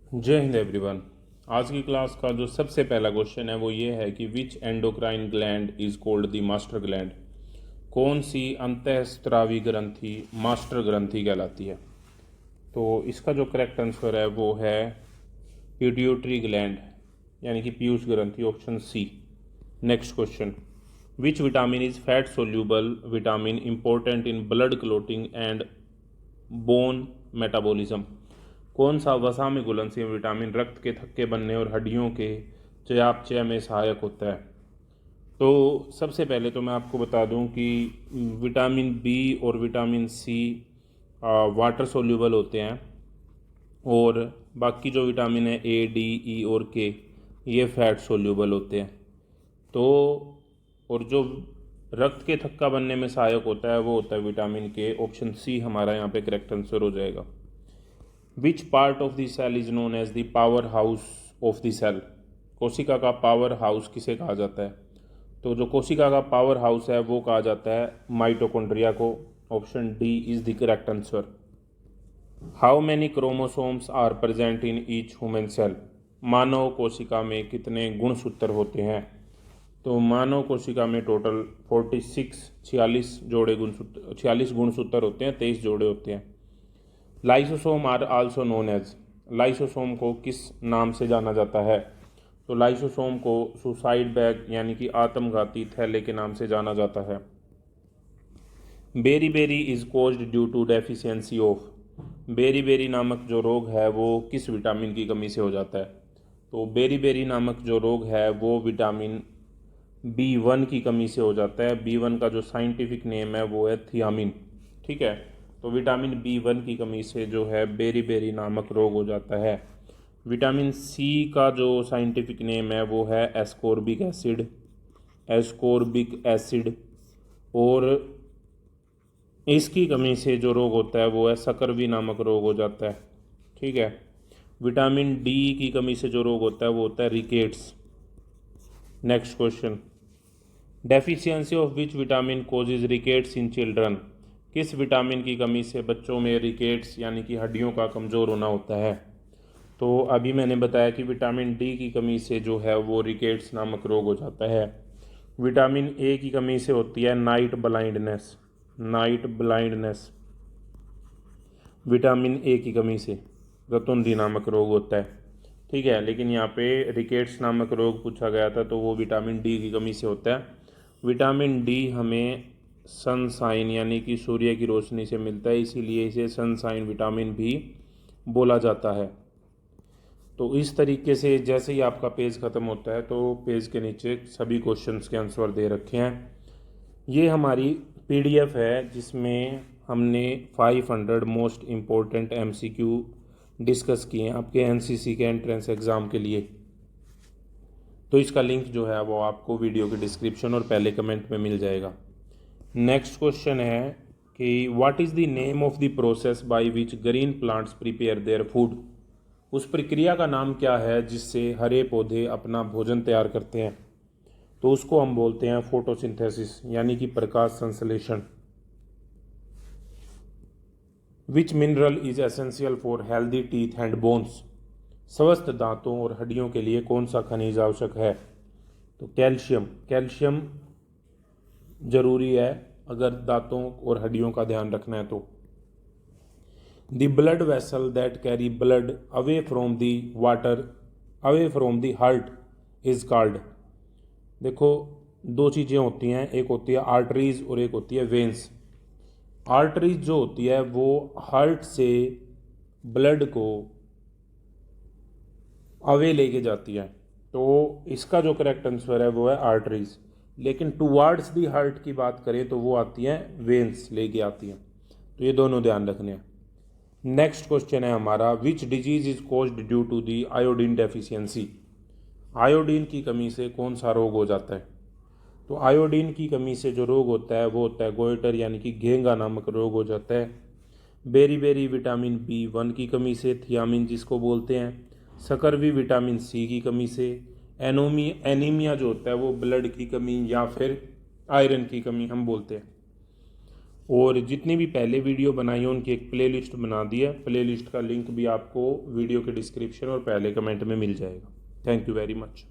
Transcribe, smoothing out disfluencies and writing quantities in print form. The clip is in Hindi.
जय हिंद एवरीवन। आज की क्लास का जो सबसे पहला क्वेश्चन है वो ये है कि which endocrine gland is called the master gland. कौन सी अंतःस्रावी ग्रंथि मास्टर ग्रंथि कहलाती है। तो इसका जो करेक्ट आंसर है वो है पिट्यूटरी ग्लैंड यानी कि पीयूष ग्रंथि, option C. Next question, which vitamin is fat soluble vitamin important in blood clotting and bone metabolism. कौन सा वसा में घुलनशील विटामिन रक्त के थक्के बनने और हड्डियों के चयापचय में सहायक होता है। तो सबसे पहले तो मैं आपको बता दूं कि विटामिन बी और विटामिन सी वाटर सोल्यूबल होते हैं, और बाकी जो विटामिन है ए, डी, ई और के ये फैट सोल्यूबल होते हैं। तो और जो रक्त के थक्का बनने में सहायक होता है वो होता है विटामिन के, ऑप्शन सी हमारा यहाँ पे करेक्ट आंसर हो जाएगा। Which part of the cell is known as the powerhouse of the cell. कोशिका का पावर हाउस किसे कहा जाता है। तो जो कोशिका का पावर हाउस है वो कहा जाता है माइटोकॉन्ड्रिया को, option D is the correct answer. How many chromosomes are present in each human cell. मानव कोशिका में कितने गुणसूत्र होते हैं। तो मानव कोशिका में टोटल 46 46 गुणसूत्र होते हैं, 23 जोड़े होते हैं। Lysosome are also known as. Lysosome को किस नाम से जाना जाता है। तो लाइसोसोम को सुसाइड बैग यानी कि आत्मघाती थैले के नाम से जाना जाता है। Beriberi is caused due to deficiency of. Beriberi नामक जो रोग है वो किस विटामिन की कमी से हो जाता है। तो बेरी बेरी नामक जो रोग है वो विटामिन B1 की कमी से हो जाता है। B1 का जो साइंटिफिक नेम है वो है थियामिन। ठीक है, तो विटामिन B1 की कमी से जो है बेरी बेरी नामक रोग हो जाता है। विटामिन सी का जो साइंटिफिक नेम है वो है एस्कोर्बिक एसिड, एस्कोर्बिक एसिड। और इसकी कमी से जो रोग होता है वो है सकरवी नामक रोग हो जाता है। ठीक है, विटामिन डी की कमी से जो रोग होता है वो होता है rickets. Next question, deficiency of which vitamin causes rickets in children. किस विटामिन की कमी से बच्चों में रिकेट्स यानी कि हड्डियों का कमज़ोर होना होता है। तो अभी मैंने बताया कि विटामिन डी की कमी से जो है वो रिकेट्स नामक रोग हो जाता है। विटामिन ए की कमी से होती है night blindness, night blindness. Vitamin A की कमी से रतुंधी नामक रोग होता है। ठीक है, लेकिन यहाँ पे रिकेट्स नामक रोग पूछा गया था तो वो विटामिन डी की कमी से होता है। विटामिन डी हमें सनसाइन यानी कि सूर्य की रोशनी से मिलता है, इसीलिए इसे सनसाइन विटामिन भी बोला जाता है। तो इस तरीके से जैसे ही आपका पेज ख़त्म होता है तो पेज के नीचे सभी क्वेश्चंस के आंसर दे रखे हैं। ये हमारी पीडीएफ है जिसमें हमने 500 मोस्ट इम्पोर्टेंट एमसीक्यू डिस्कस किए हैं आपके एनसीसी के एंट्रेंस एग्ज़ाम के लिए। तो इसका लिंक जो है वो आपको वीडियो के डिस्क्रिप्शन और पहले कमेंट में मिल जाएगा। नेक्स्ट क्वेश्चन है कि what is the name of the process by which green plants prepare their food. उस प्रक्रिया का नाम क्या है जिससे हरे पौधे अपना भोजन तैयार करते हैं। तो उसको हम बोलते हैं फोटोसिंथेसिस यानी कि प्रकाश संश्लेषण। विच mineral is essential for healthy teeth and bones. स्वस्थ दांतों और हड्डियों के लिए कौन सा खनिज आवश्यक है। तो कैल्शियम, कैल्शियम जरूरी है अगर दांतों और हड्डियों का ध्यान रखना है तो। The blood vessel that carry blood away from the water away from the heart is called. देखो, दो चीज़ें होती हैं, एक होती है आर्टरीज और एक होती है वेन्स। आर्टरीज जो होती है वो हार्ट से ब्लड को अवे लेके जाती है, तो इसका जो करेक्ट आंसर है वो है आर्टरीज। लेकिन टुवार्ड्स दी हार्ट की बात करें तो वो आती हैं वेन्स लेके आती हैं। तो ये दोनों ध्यान रखने हैं। नेक्स्ट क्वेश्चन है हमारा, which disease is caused due to the iodine deficiency. Iodine की कमी से कौन सा रोग हो जाता है। तो आयोडीन की कमी से जो रोग होता है वो होता है गोइटर यानी कि घेंगा नामक रोग हो जाता है। बेरी बेरी विटामिन B1 की कमी से, थियामिन जिसको बोलते हैं, सकरवी विटामिन सी की कमी से, एनीमिया जो होता है वो ब्लड की कमी या फिर आयरन की कमी हम बोलते हैं। और जितनी भी पहले वीडियो बनाई है उनकी एक प्लेलिस्ट बना दी है। प्लेलिस्ट का लिंक भी आपको वीडियो के डिस्क्रिप्शन और पहले कमेंट में मिल जाएगा। Thank you very much.